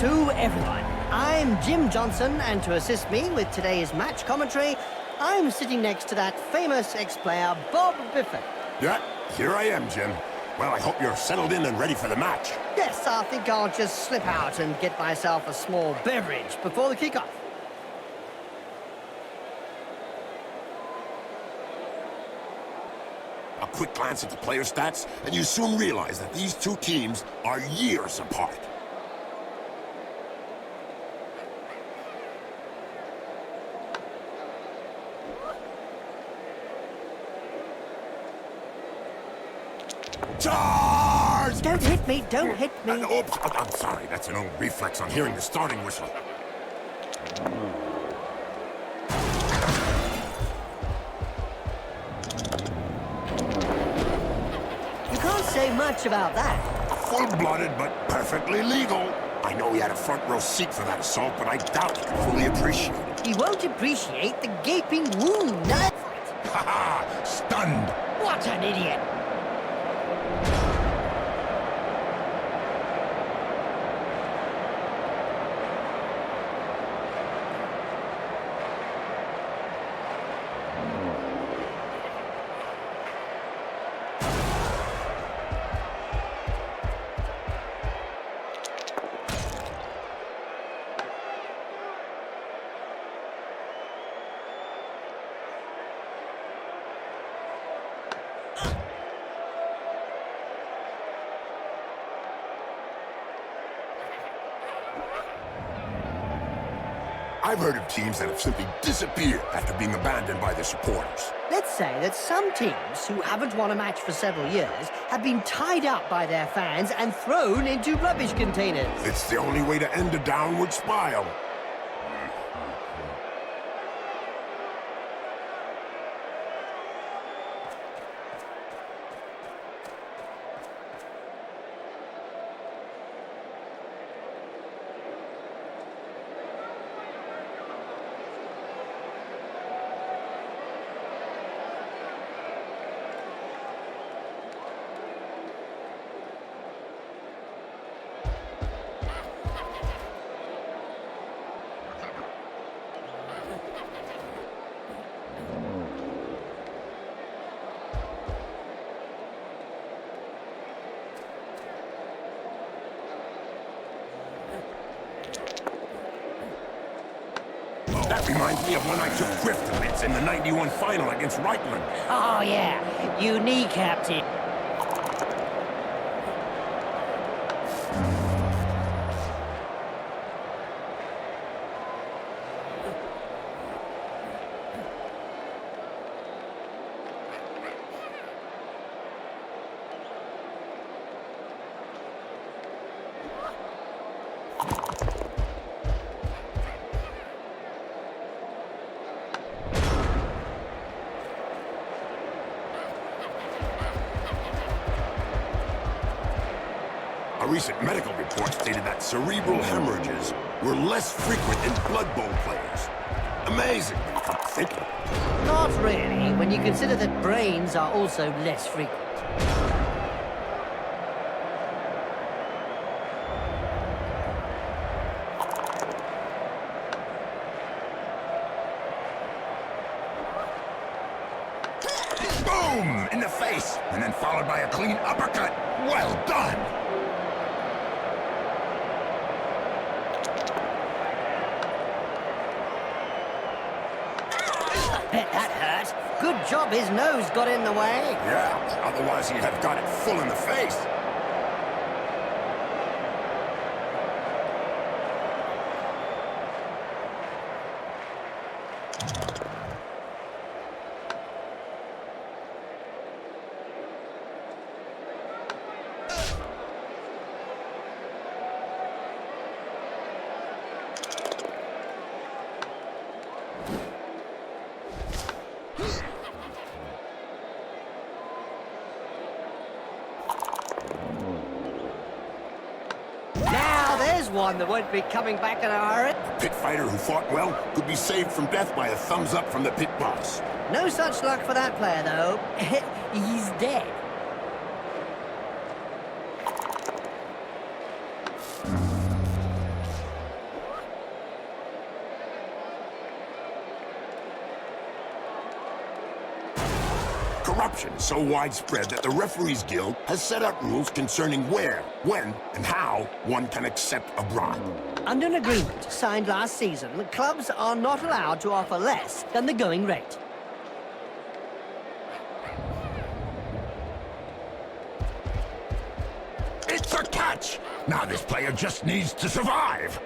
to everyone. I'm Jim Johnson, and to assist me with today's match commentary, I'm sitting next to that famous ex-player, Bob Biffin. Yeah, here I am, Jim. Well, I hope you're settled in and ready for the match. Yes, I think I'll just slip out and get myself a small beverage before the kickoff. A quick glance at the player stats, and you soon realize that these two teams are years apart. Charge! Don't hit me, don't hit me. Oops, I'm sorry, that's an old reflex on hearing the starting whistle. You can't say much about that. Full-blooded, but perfectly legal. I know he had a front row seat for that assault, but I doubt he can fully appreciate it. He won't appreciate the gaping wound. Ha-ha! Stunned! What an idiot! I've heard of teams that have simply disappeared after being abandoned by their supporters. Let's say that some teams who haven't won a match for several years have been tied up by their fans and thrown into rubbish containers. It's the only way to end a downward spiral. That reminds me of when I took Griff to bits in the '91 final against Reichland. Oh, yeah. You kneecapped it. A recent medical report stated that cerebral hemorrhages were less frequent in Blood Bowl players. Amazing when you come to think of it. Not really, when you consider that brains are also less frequent. Boom! In the face! And then followed by a clean uppercut. Well done! Bet that hurt. Good job his nose got in the way. Yeah, otherwise he'd have got it full in the face. There's one that won't be coming back in a hurry. A pit fighter who fought well could be saved from death by a thumbs up from the pit boss. No such luck for that player, though. He's dead. corruption is so widespread that the Referees Guild has set out rules concerning where, when, and how one can accept a bribe. Under an agreement signed last season, the clubs are not allowed to offer less than the going rate. It's a catch! Now this player just needs to survive!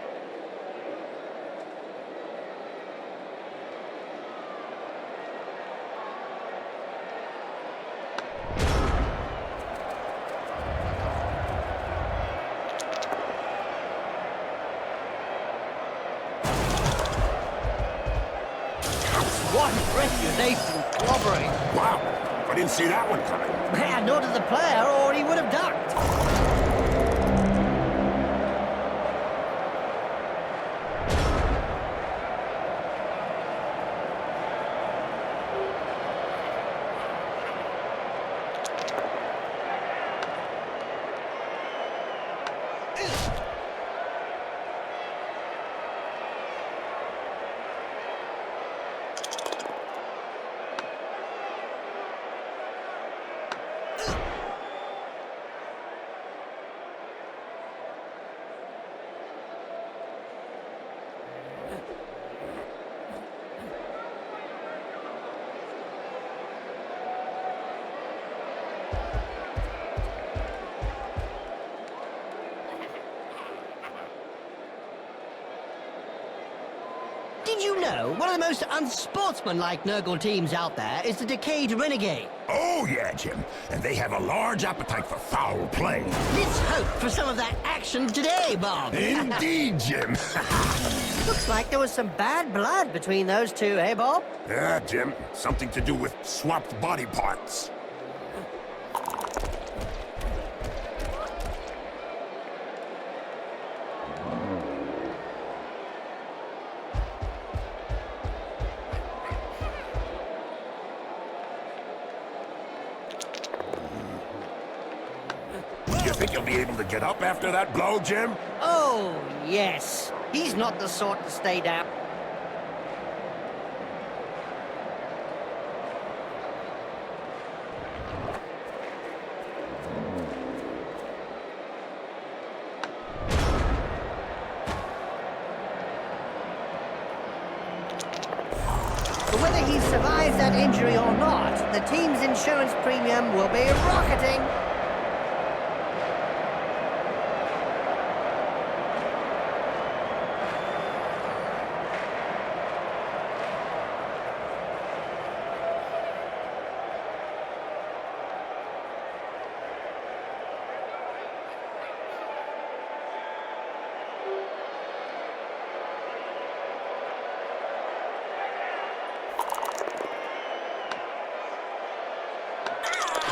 What reputation clobbering! Wow, I didn't see that one coming. Yeah, nor did the player, or he would have ducked. Did you know one of the most unsportsmanlike Nurgle teams out there is the Decayed Renegade? Oh yeah, Jim. And they have a large appetite for foul play. Let's hope for some of that action today, Bob. Indeed, Jim. Looks like there was some bad blood between those two, eh, Bob? Yeah, Jim, something to do with swapped body parts. You think you'll be able to get up after that blow, Jim? Oh, yes. He's not the sort to stay down. But whether he survives that injury or not, the team's insurance premium will be rocketing.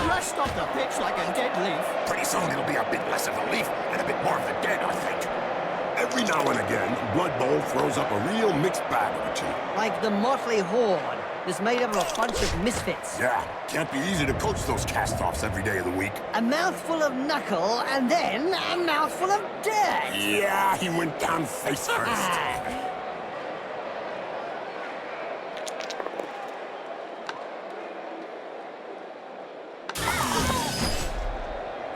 Rushed off the pitch like a dead leaf. Pretty soon it'll be a bit less of a leaf and a bit more of the dead, I think. Every now and again, Blood Bowl throws up a real mixed bag of the two. Like the motley horde is made up of a bunch of misfits. Yeah, can't be easy to coach those cast-offs every day of the week. A mouthful of knuckle and then a mouthful of dirt. Yeah, he went down face first.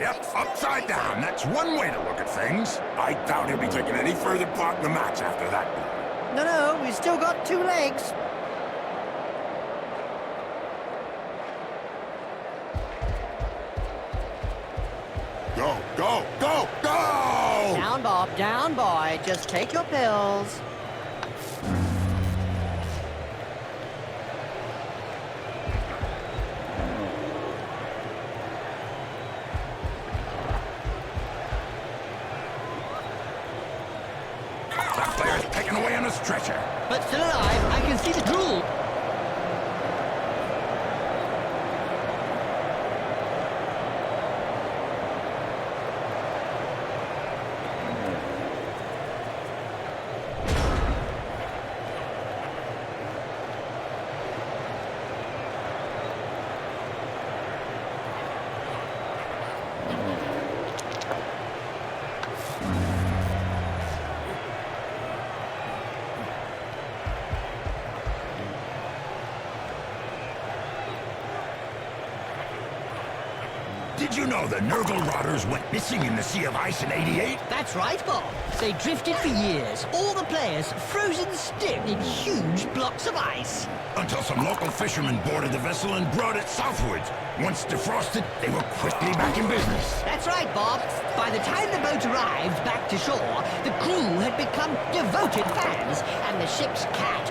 Yep, upside down. That's one way to look at things. I doubt he'll be taking any further part in the match after that. No, we've still got two legs. Go, go, go, go! Down, Bob, down, boy. Just take your pills. That player's taken away on a stretcher. But still alive, I can see the drool. Did you know the Nurgle rotters went missing in the Sea of Ice in '88? That's right, Bob. They drifted for years, all the players frozen stiff in huge blocks of ice. Until some local fishermen boarded the vessel and brought it southwards. Once defrosted, they were quickly back in business. That's right, Bob. By the time the boat arrived back to shore, the crew had become devoted fans, and the ship's cat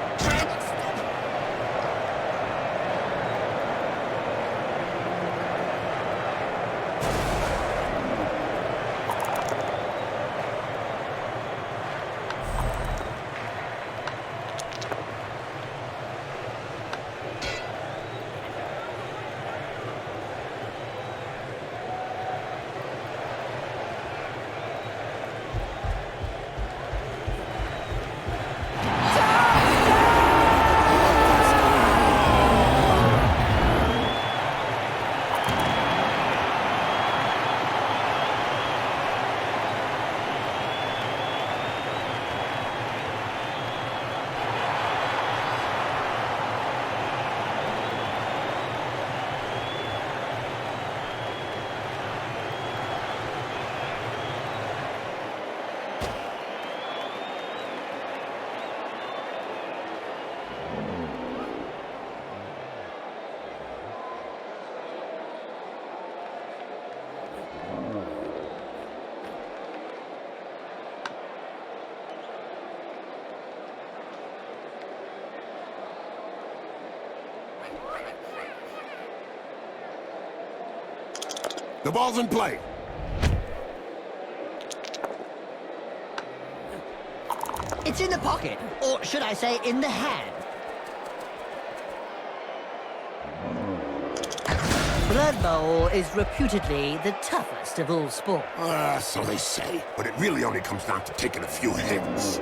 The ball's in play. It's in the pocket, or should I say in the hand. Blood Bowl is reputedly the toughest of all sports. So they say. But it really only comes down to taking a few hits.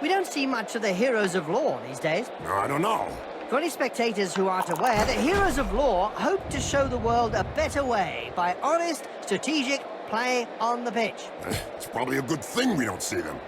We don't see much of the heroes of lore these days. No, I don't know. For any spectators who aren't aware, the heroes of lore hope to show the world a better way by honest, strategic play on the pitch. It's probably a good thing we don't see them.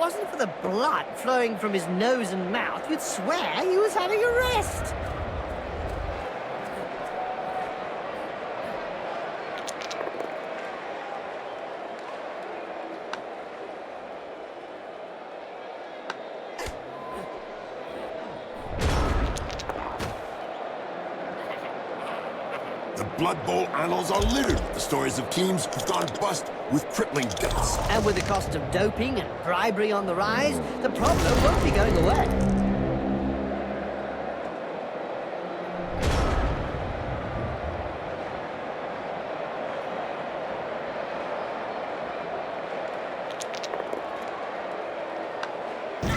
wasn't for the blood flowing from his nose and mouth, you'd swear he was having a rest. The Blood Bowl annals are littered with the stories of teams who've gone bust with crippling deaths. And with the cost of doping and bribery on the rise, the problem won't be going away.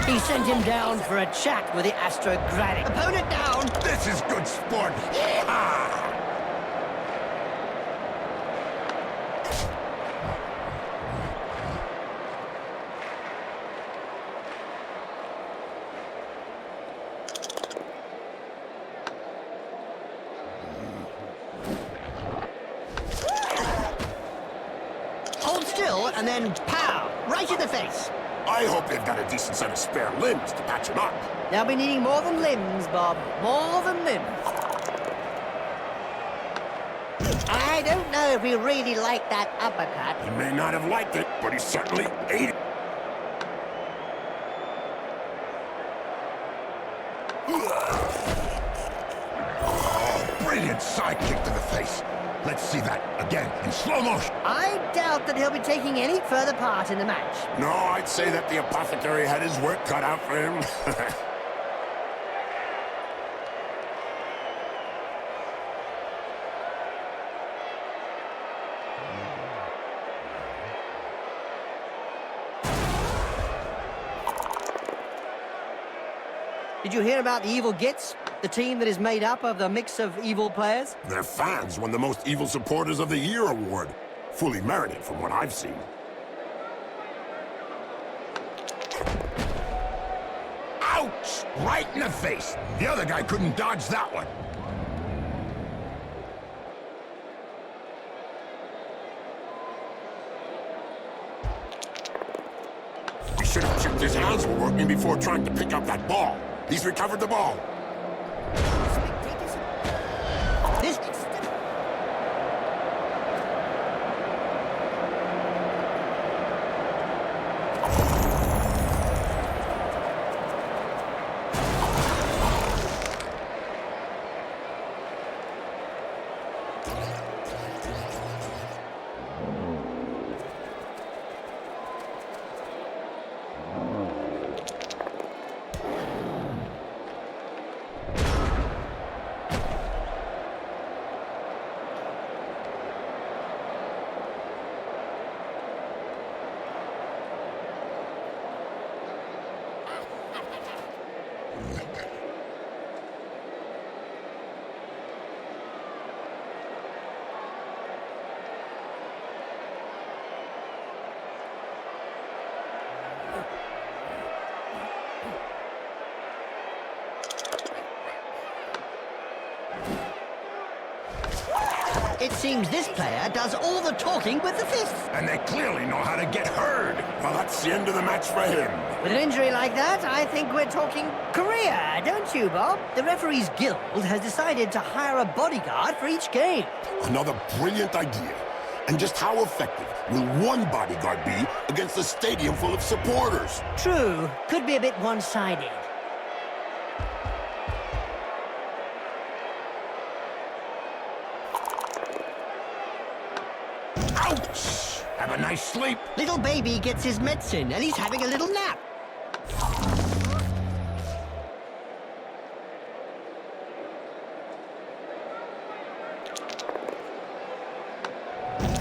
He sent him down for a chat with the astrogradic. Opponent down! This is good sport. Yeehaw! Hold still, and then pow! Right in the face! I hope they've got a decent set of spare limbs to patch him up. They'll be needing more than limbs, Bob. More than limbs. I don't know if he really liked that uppercut. He may not have liked it, but he certainly ate it. Oh, brilliant side kick to the face. Let's see that again in slow motion. I doubt that he'll be taking any further part in the match. No, I'd say that the apothecary had his work cut out for him. Did you hear about the Evil Gits? The team that is made up of the mix of evil players? Their fans won the Most Evil Supporters of the Year award. Fully merited from what I've seen. Ouch! Right in the face. The other guy couldn't dodge that one. He should have checked his hands were working before trying to pick up that ball. He's recovered the ball. This... It seems this player does all the talking with the fists. And they clearly know how to get heard. Well, that's the end of the match for him. With an injury like that, I think we're talking career, don't you, Bob? The referees guild has decided to hire a bodyguard for each game. Another brilliant idea. And just how effective will one bodyguard be against a stadium full of supporters? True, could be a bit one-sided. Ouch! Have a nice sleep. Little baby gets his medicine and he's having a little nap.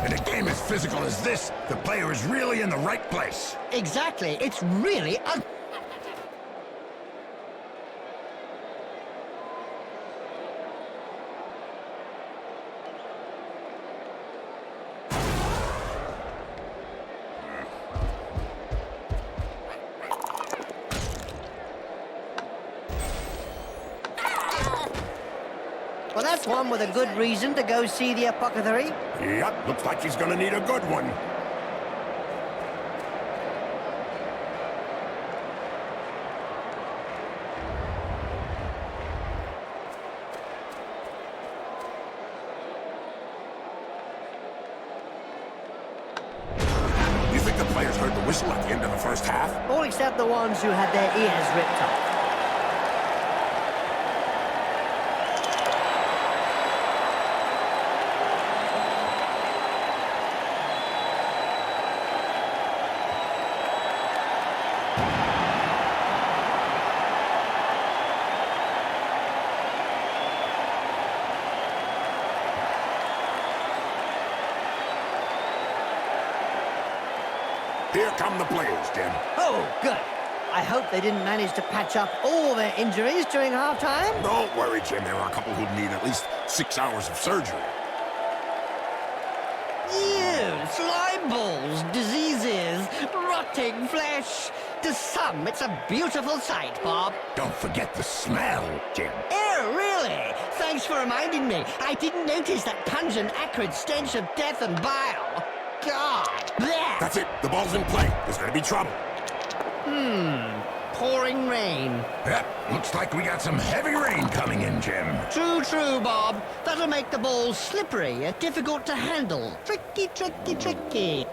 In a game as physical as this, the player is really in the right place. Exactly, it's really Well, that's one with a good reason to go see the apothecary. Yep, looks like he's gonna need a good one. whistle at the end of the first half? All except the ones who had their ears ripped off. Here come the players, Jim. Oh, good. I hope they didn't manage to patch up all their injuries during halftime. Don't worry, Jim. There are a couple who'd need at least 6 hours of surgery. Ew, slime balls, diseases, rotting flesh. To some, it's a beautiful sight, Bob. Don't forget the smell, Jim. Ew, really? Thanks for reminding me. I didn't notice that pungent, acrid stench of death and bile. God. Blech. That's it. The ball's in play. There's gonna be trouble. Pouring rain. Yep, looks like we got some heavy rain coming in, Jim. True, Bob. That'll make the ball slippery and difficult to handle. Tricky.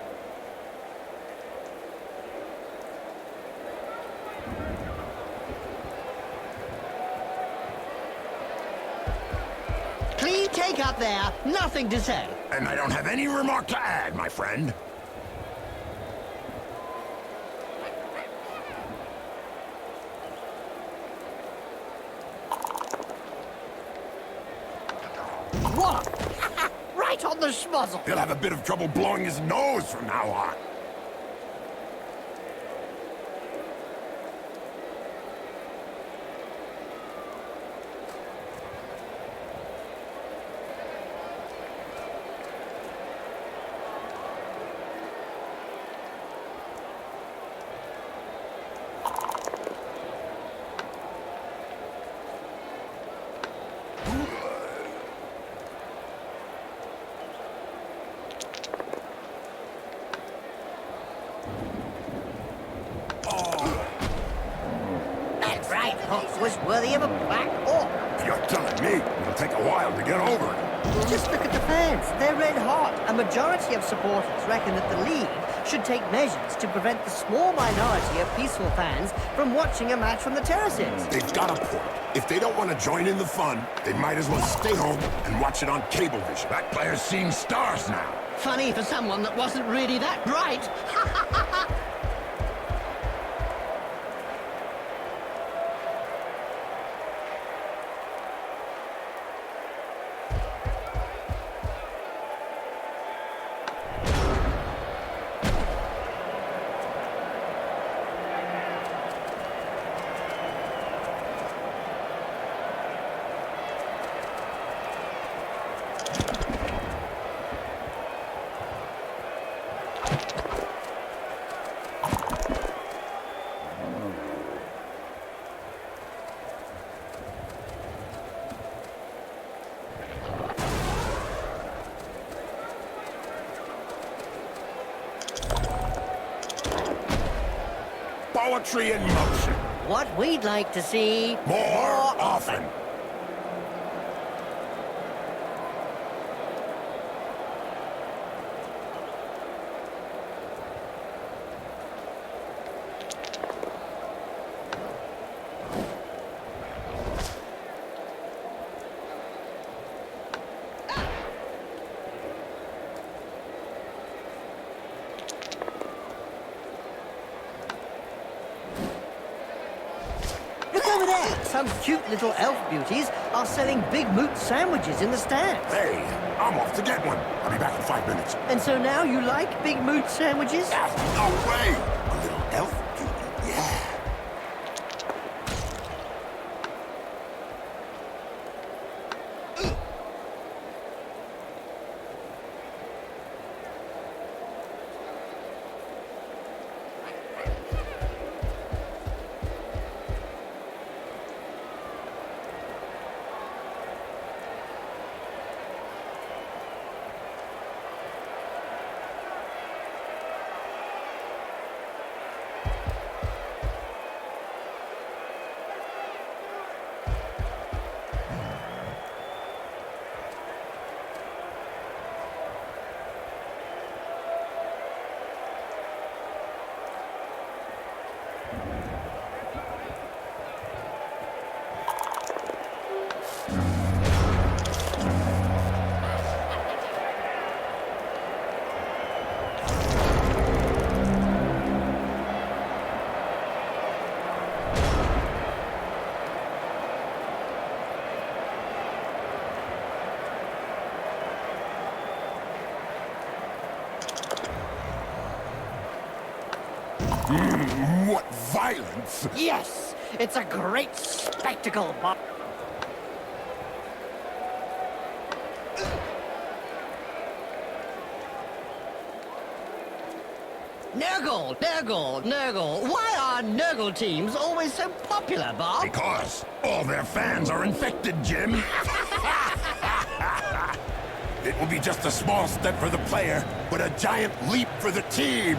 Clean take up there. Nothing to say. And I don't have any remark to add, my friend. What? Right on the schmozzle. He'll have a bit of trouble blowing his nose from now on. That right hook was worthy of a black orc. You're telling me it'll take a while to get over it. Just look at the fans. They're red hot. A majority of supporters reckon that the league should take measures to prevent the small minority of peaceful fans from watching a match from the terraces. They've got a point. If they don't want to join in the fun, they might as well stay home and watch it on cable vision. That player's seeing stars now. Funny for someone that wasn't really that bright. Poetry in motion. What we'd like to see More often. Look over there. Some cute little elf beauties are selling big moot sandwiches in the stands. Hey, I'm off to get one. I'll be back in 5 minutes. And so now you like big moot sandwiches? No way! A little elf beauty, yeah. What violence! Yes, it's a great spectacle, Bob. Nurgle. Why are Nurgle teams always so popular, Bob? Because all their fans are infected, Jim. It will be just a small step for the player, but a giant leap for the team!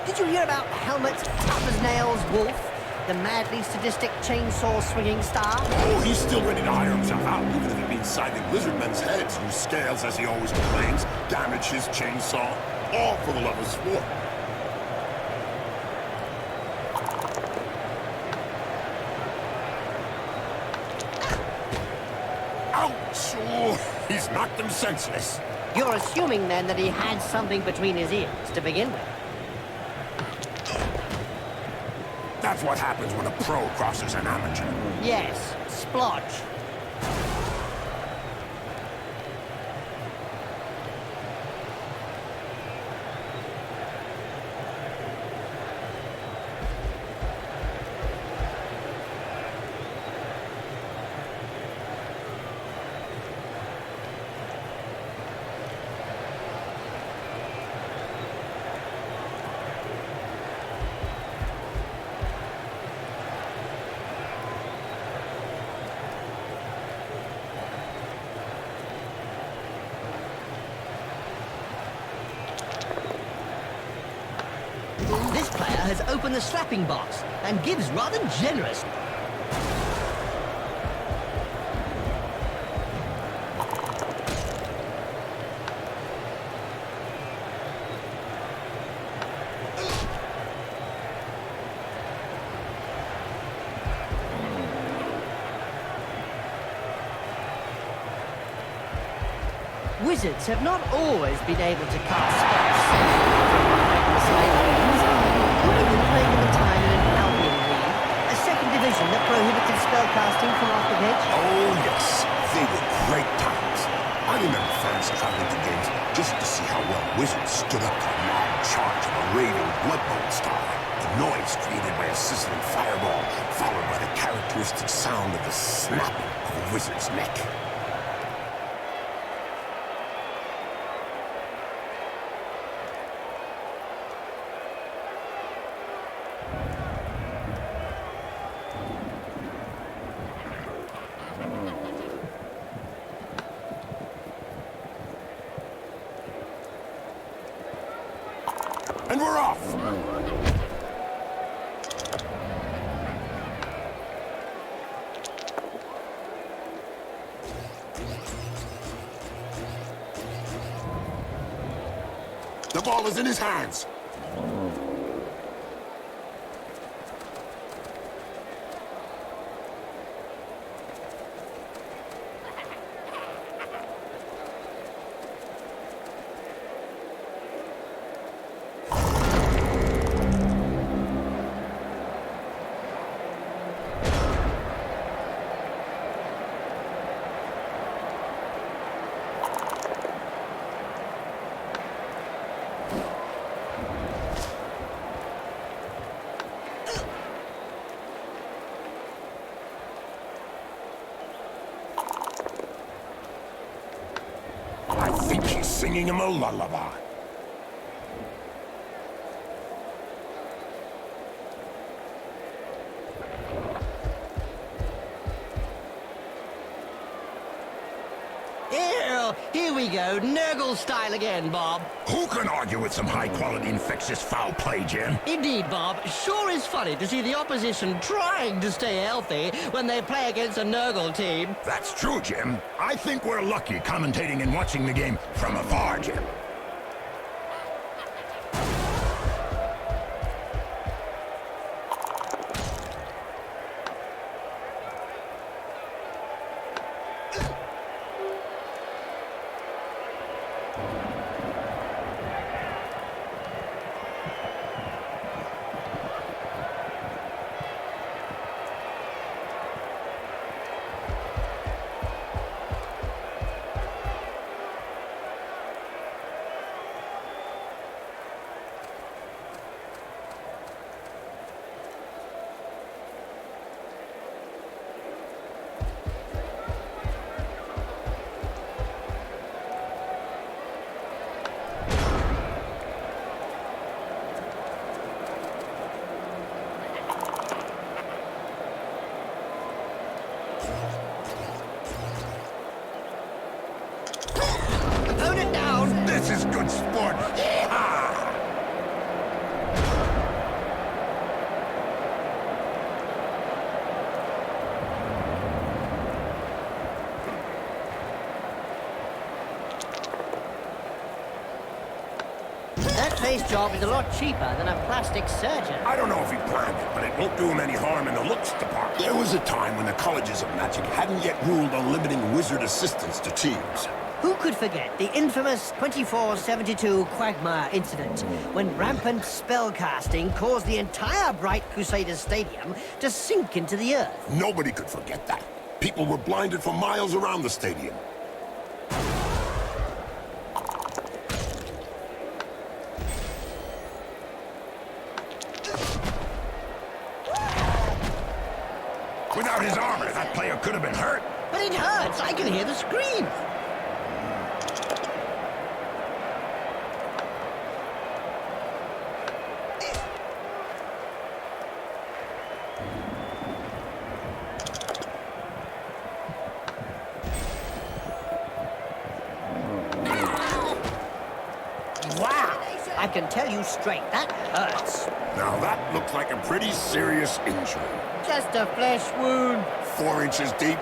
Did you hear about Helmet, tough as nails, Wolf, the madly sadistic chainsaw-swinging star? Oh, he's still ready to hire himself out, even if it means sizing lizardmen's heads, whose scales, as he always complains, damage his chainsaw, all for the love of sport. Ouch! Oh, he's knocked him senseless. You're assuming, then, that he had something between his ears to begin with. That's what happens when a pro crosses an amateur. Yes, splodge. This player has opened the slapping box and gives rather generously. Wizards have not always been able to cast spells from the Slaves, including when playing at the time in an Albion League, a second division that prohibited spellcasting from off the pitch. Oh, yes. They were great times. I remember fans traveling to games just to see how well Wizards stood up to the long charge of a raving Bloodbolt star. The noise created by a sizzling fireball, followed by the characteristic sound of the snap of a wizard's neck. And we're off! The ball is in his hands. think he's singing him a lullaby. Here we go, Nurgle style again, Bob. Who can argue with some high-quality infectious foul play, Jim? Indeed, Bob. Sure is funny to see the opposition trying to stay healthy when they play against a Nurgle team. That's true, Jim. I think we're lucky commentating and watching the game from afar, Jim. Opponent down! This is good sport. Yeehaw! That face job is a lot cheaper than a plastic surgeon. I don't know if he planned it, but it won't do him any harm in the looks department. There was a time when the colleges of magic hadn't yet ruled on limiting wizard assistants to teams. Who could forget the infamous 2472 Quagmire incident, when rampant spellcasting caused the entire Bright Crusaders Stadium to sink into the earth? Nobody could forget that. People were blinded for miles around the stadium. Without his armor, that player could have been hurt. But it hurts! I can hear the scream! Wow! I can tell you straight, that hurts. Now that looks like a pretty serious injury. Just a flesh wound. 4 inches deep.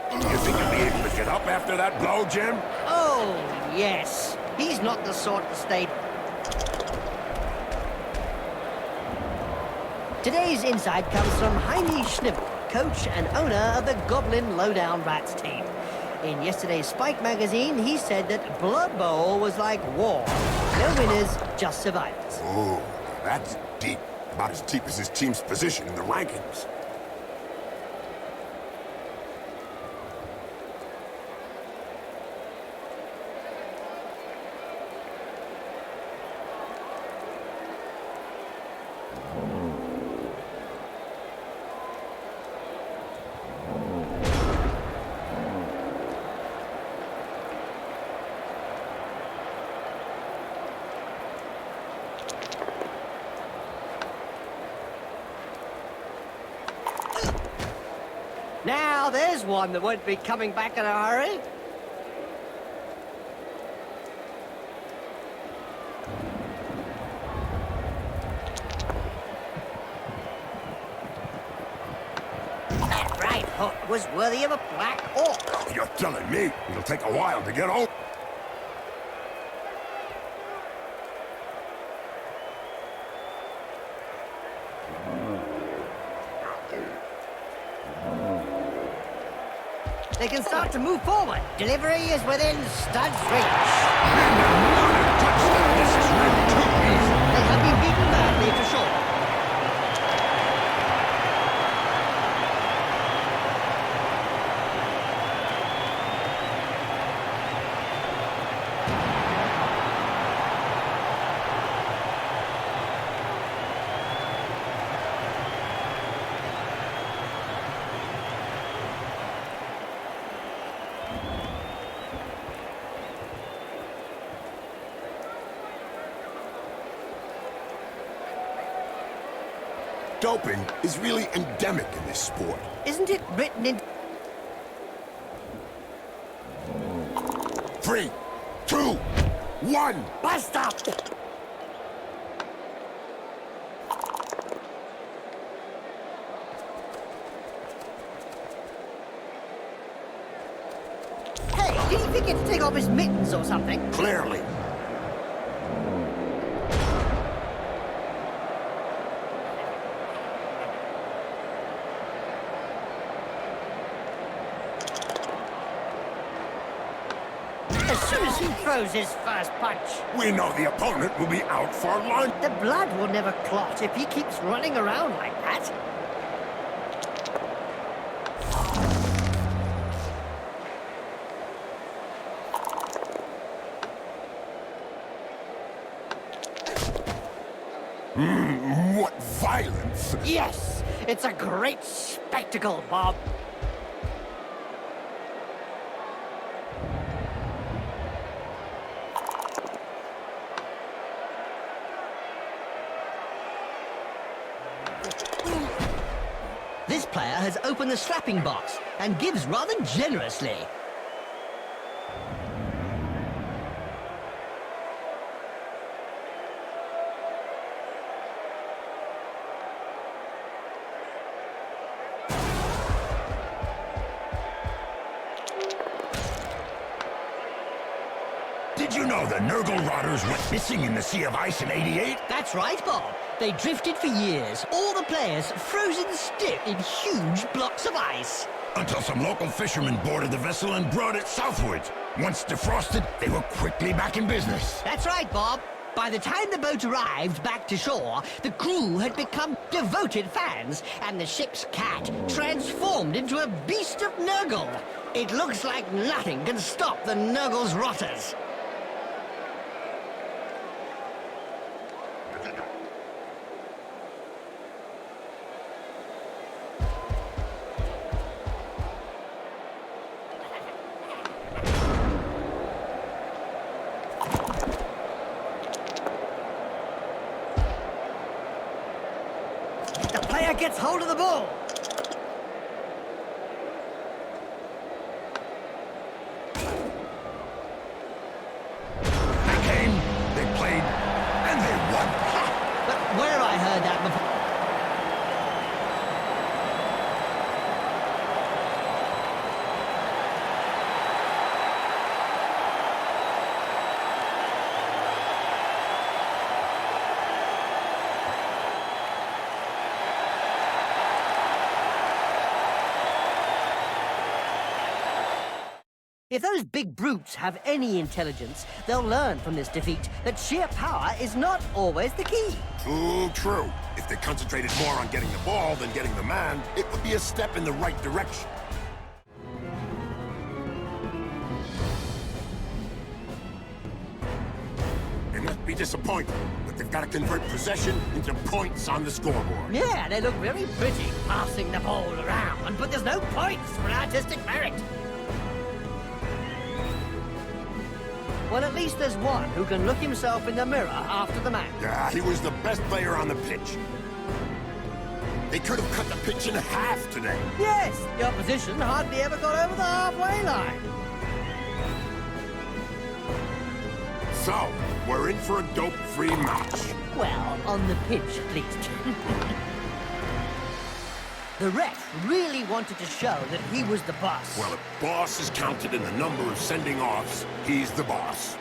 Do you think he'll be able to get up after that blow, Jim? Oh, yes. He's not the sort to stay. Today's insight comes from Heine Schnibel, coach and owner of the Goblin Lowdown Rats team. In yesterday's Spike magazine, he said that Blood Bowl was like war. No winners, just survivors. Oh, that's deep. About as deep as his team's position in the rankings. Now, there's one that won't be coming back in a hurry. That right hook was worthy of a black orc. You're telling me it'll take a while to get over? They can start to move forward. Delivery is within stud reach. And another touchdown. This is really Doping is really endemic in this sport. Isn't it written in... 3, 2, 1! Blast up! Hey, did he forget to take off his mittens or something? Clearly. As soon as he throws his first punch, We know the opponent will be out for lunch. the blood will never clot if he keeps running around like that. What violence! Yes, it's a great spectacle, Bob. This player has opened the slapping box and gives rather generously. Did you know the Nurgle rotters went missing in the Sea of Ice in '88? That's right, Bob. They drifted for years, all the players frozen stiff in huge blocks of ice. Until some local fishermen boarded the vessel and brought it southwards. Once defrosted, they were quickly back in business. That's right, Bob. By the time the boat arrived back to shore, the crew had become devoted fans, and the ship's cat transformed into a beast of Nurgle. It looks like nothing can stop the Nurgle's rotters. The player gets hold of the ball. They came, they played, and they won. But where have I heard that before? If those big brutes have any intelligence, they'll learn from this defeat that sheer power is not always the key. Too true. If they concentrated more on getting the ball than getting the man, it would be a step in the right direction. They must be disappointed, but they've got to convert possession into points on the scoreboard. Yeah, they look very pretty passing the ball around, but there's no points for artistic merit. Well, at least there's one who can look himself in the mirror after the match. Yeah, he was the best player on the pitch. They could have cut the pitch in half today. Yes, the opposition hardly ever got over the halfway line. So, we're in for a dope-free match. Well, on the pitch, at least. The ref really wanted to show that he was the boss. Well, if boss is counted in the number of sending offs, he's the boss.